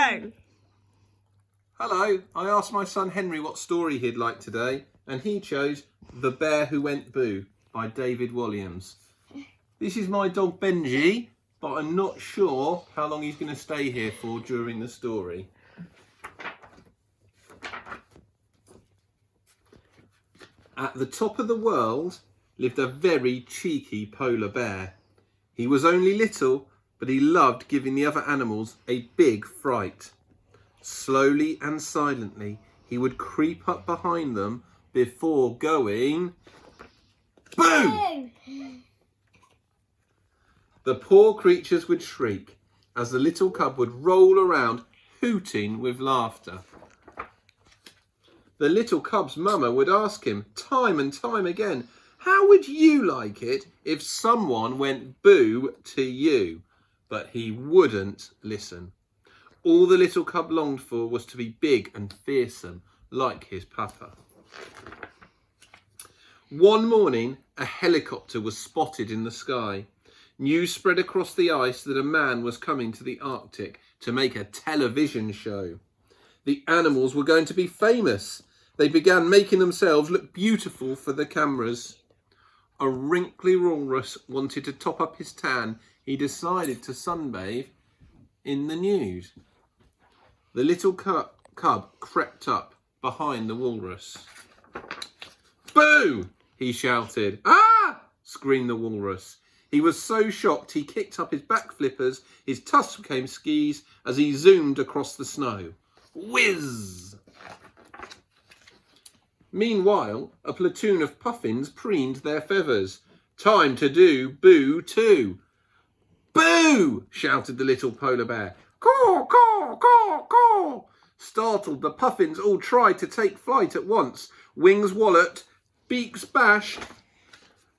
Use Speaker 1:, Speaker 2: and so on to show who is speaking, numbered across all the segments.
Speaker 1: go!
Speaker 2: Hello, I asked my son Henry what story he'd like today, and he chose The Bear Who Went Boo by David Walliams. This is my dog Benji, but I'm not sure how long he's going to stay here for during the story. At the top of the world lived a very cheeky polar bear. He was only little, but he loved giving the other animals a big fright. Slowly and silently, he would creep up behind them before going boo! The poor creatures would shriek as the little cub would roll around hooting with laughter. The little cub's mama would ask him time and time again, how would you like it if someone went boo to you? But he wouldn't listen. All the little cub longed for was to be big and fearsome, like his papa. One morning, a helicopter was spotted in the sky. News spread across the ice that a man was coming to the Arctic to make a television show. The animals were going to be famous. They began making themselves look beautiful for the cameras. A wrinkly walrus wanted to top up his tan. He decided to sunbathe in the nude. The little cub crept up behind the walrus. Boo! He shouted. Ah! Screamed the walrus. He was so shocked he kicked up his back flippers. His tusks became skis as he zoomed across the snow. Whiz! Meanwhile, a platoon of puffins preened their feathers. Time to do boo too. Boo! Shouted the little polar bear. Caw, caw, caw, caw. Startled, the puffins all tried to take flight at once. Wings walloped, beaks bashed,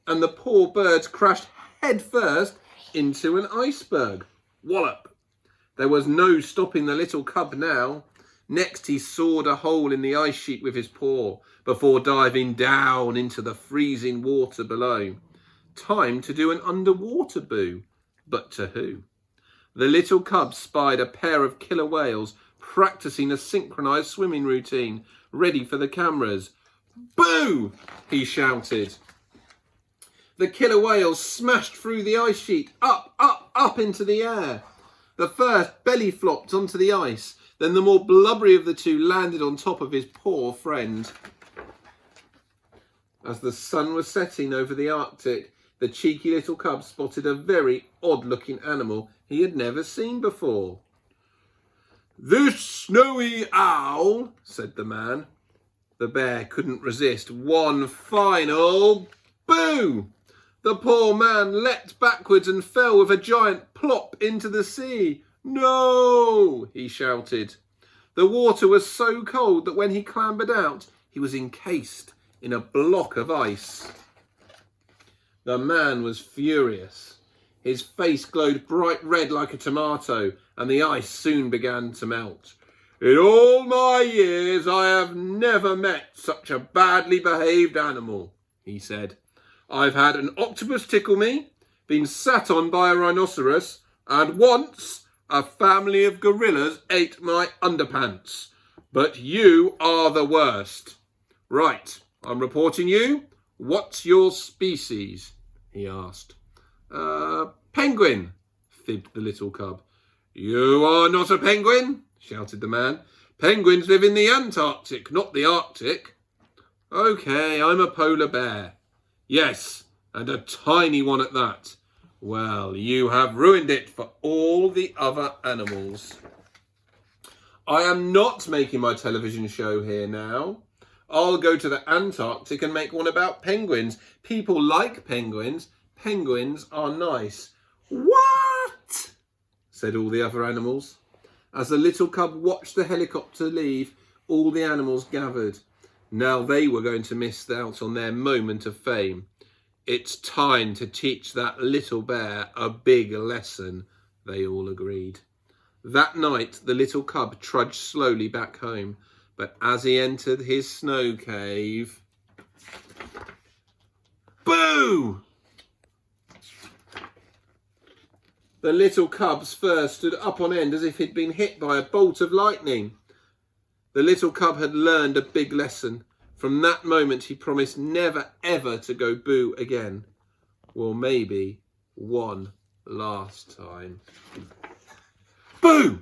Speaker 2: and the poor birds crashed head first into an iceberg. Wallop! There was no stopping the little cub now. Next he sawed a hole in the ice sheet with his paw before diving down into the freezing water below. Time to do an underwater boo. But to who? The little cub spied a pair of killer whales practicing a synchronized swimming routine, ready for the cameras. Boo! He shouted. The killer whales smashed through the ice sheet, up, up, up into the air. The first belly flopped onto the ice, then the more blubbery of the two landed on top of his poor friend. As the sun was setting over the Arctic, the cheeky little cub spotted a very odd-looking animal he had never seen before. This snowy owl, said the man. The bear couldn't resist one final boo. The poor man leapt backwards and fell with a giant plop into the sea. No, he shouted. The water was so cold that when he clambered out, he was encased in a block of ice. The man was furious. His face glowed bright red like a tomato, and the ice soon began to melt. In all my years, I have never met such a badly behaved animal, he said. I've had an octopus tickle me, been sat on by a rhinoceros, and once a family of gorillas ate my underpants. But you are the worst. Right, I'm reporting you. What's your species? He asked. Penguin, fibbed the little cub. You are not a penguin, shouted the man. Penguins live in the Antarctic, not the Arctic. Okay, I'm a polar bear. Yes, and a tiny one at that. Well, you have ruined it for all the other animals. I am not making my television show here now. I'll go to the Antarctic and make one about penguins. People like penguins. Penguins are nice. What? Said all the other animals. As the little cub watched the helicopter leave, all the animals gathered. Now they were going to miss out on their moment of fame. It's time to teach that little bear a big lesson, they all agreed. That night, the little cub trudged slowly back home, but as he entered his snow cave... Boo! The little cub's fur stood up on end as if he'd been hit by a bolt of lightning. The little cub had learned a big lesson. From that moment he promised never ever to go boo again. Well, maybe one last time. Boo!